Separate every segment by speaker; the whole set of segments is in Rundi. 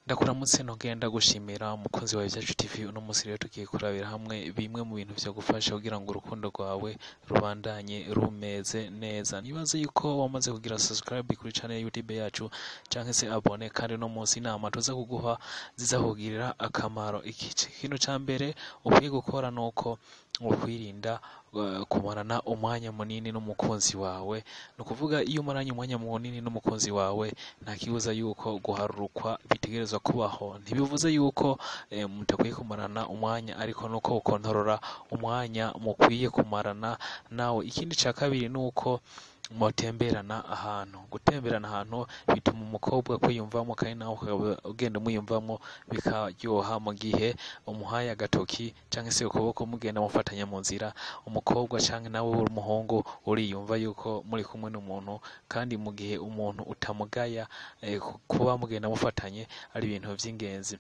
Speaker 1: Ndakuramutse nogenda gushimira umukunzi wa Vyacu TV. Uno musi rero tugiye kurabira hamwe bimwe mu bintu vyo gufasha kugira ngo urukundo rwawe rubandanye rumeze neza. Nibaze yuko wamaze kugira subscribe kuri channel ya YouTube yacu canke se abone, kandi no musi inama tuza kuguha zizakugirira akamaro. Ikintu ca mbere ukwiye gukora nuko ukwirinda kumarana umwanya munini n'umukunzi wawe. Nukuvuga iyo umaranye umwanya munini n'umukunzi wawe nta kibuza yuko guharurukwa bitegerezwa kubaho. Ntibivuze yuko mutakwiye kumarana umwanya, ariko nuko ukontorora umwanya mukwiye kumarana nawe. Ikindi ca kabiri nuko mutemberana ahantu. Gutemberana ahantu bituma umukobwa kwiyumvamo, kandi nawe ugenda umwiyumvamo bikaryoha. Mu gihe umuhaye agatoki canke se ukuboko mugenda mufatanya mu nzira, umukobwa canke nawe w'umuhungu uriyumva yuko muri kumwe n'umuntu, kandi mu gihe umuntu utamugaya kuba mugenda mufatanye ari ibintu vy'ingenzi.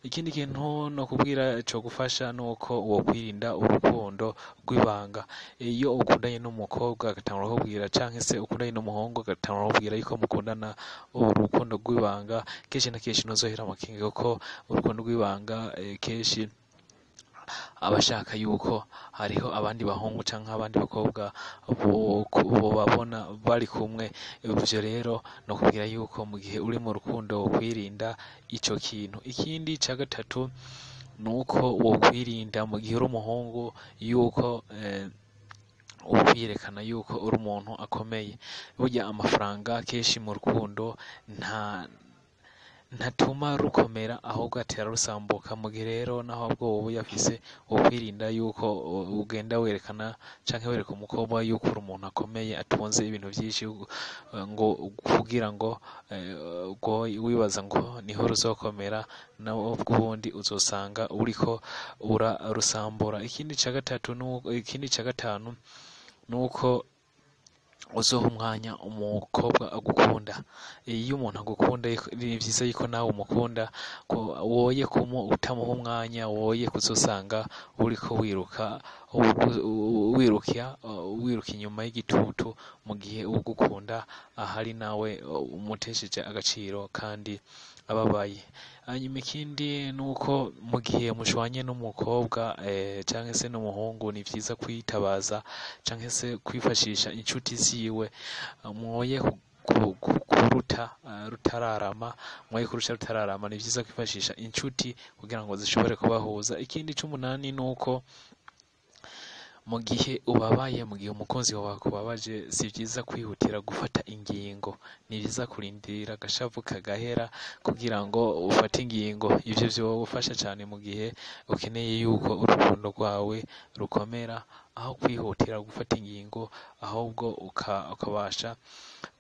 Speaker 1: Ikindi kintu no kubwira cyo gufasha nuko wokwirinda urukundo rw'ibanga. Iyo ukundanye n'umukobwa agatangura kubwira, canke se ukundanye n'umuhungu agatangura kubwira yuko mukundana urukundo rw'ibanga, kenshi na kenshi ntuzohera amakenga, kuko urukundo rw'ibanga kenshi abashaka yuko hariho abandi bahungu canke abandi bakobwa bo babona bari kumwe. Ivyo rero no kubwira yuko mu gihe uri mu rukundo kwirinda ico kintu. Ikindi ca gatatu nuko wokwirinda mu gihe uri umuhungu yuko ukwiyerekana yuko uri umuntu akomeye. Burya amafaranga kenshi mu rukundo ntatuma rukomera, ahubwo atera rusambuka. Mu gihe rero naho bwo wowe uyafise, wokwirinda yuko ugenda werekana canke wereka umukobwa yuko uri umuntu akomeye atunze ibintu vyinshi, ngo kugira ngo wibaza ngo niho ruzokomera, nawo bw'ubundi uzosanga uriko urarusambura. Ikindi ca gatanu nuko uzoha umwanya umukobwa agukunda. Iyo umuntu agukunda ni vyiza yuko nawe umukunda, woye utamuha umwanya, woye kuzosanga uriko wiruka inyuma y'igitutu, mu gihe ugukunda ahari nawe umutesheje agaciro kandi ababaye. Hanyuma ikindi nuko mu gihe mushwanye n'umukobwa canke se n'umuhungu, ni vyiza kwitabaza canke se kwifashisha inshuti ziwe. Mwoye rutararama, ni vyiza kwifashisha inshuti kugira ngo zishobore kubahuza. Ikindi c'umunani nuko mu gihe ubabaye, mu gihe umukunzi wawe akubabaje, si vyiza kwihutira gufata ingingo. Ni vyiza kurindira agashavu kagahera kugira ngo ufate ingingo. Ivyo vyogufasha cane mu gihe ukeneye yuko urukundo rwawe rukomera, aho kwihutira gufata ingingo, ahubwo ukabasha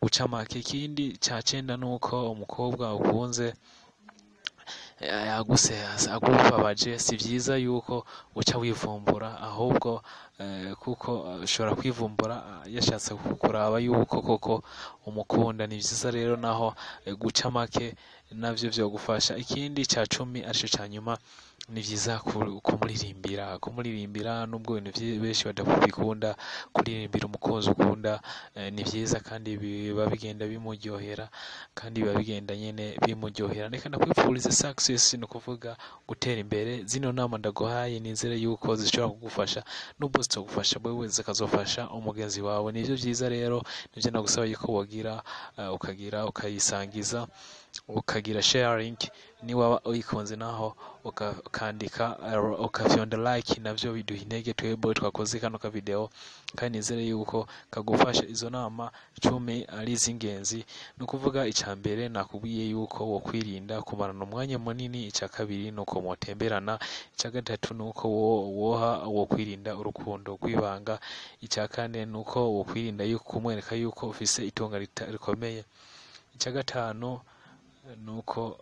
Speaker 1: guca make. Ikindi ca cenda nuko umukobwa ukunze agubabaje, si vyiza yuko uca wivumbura, ahubwo kuko ushobora kwivumbura yashatse kuraba yuko koko umukunda. Ni vyiza rero naho guca make navyo vyogufasha. Ikindi ca cumi arico ca nyuma, ni vyiza kumuririmbira nubwo ibintu benshi badakunda. Kuririmbira umukunzi ukunda ni vyiza, kandi biba bigenda bimuryohera, kandi biba bigenda nyene bimuryohera. Reka ndakwipfuriza success, no kuvuga gutera imbere. Zino nama ndaguhaye nizere yuko zishobora kugufasha, nubwo zitogufasha wewe zikazofasha umugenzi wawe. Nivyo vyiza rero, nivyo nagusaba yuko wogira ukayisangiza, ukagira sharing. Ni waba uyikunze naho ukandika ukafyonda like, navyo biduha intege twebwe twakoze kano ka video, kandi nizere yuko kagufasha. Izo nama 10 ari iz'ingenzi. No kuvuga ica mbere nakubwiye yuko wokwirinda kumarana umwanya munini. Ica kabiri nuko mutemberana. Ica gatatu nuko wokwirinda urukundo rw'ibanga. Ica kane nuko wokwirinda yuko kumwereka yuko ufise itunga rikomeye. Ica gatanu nuko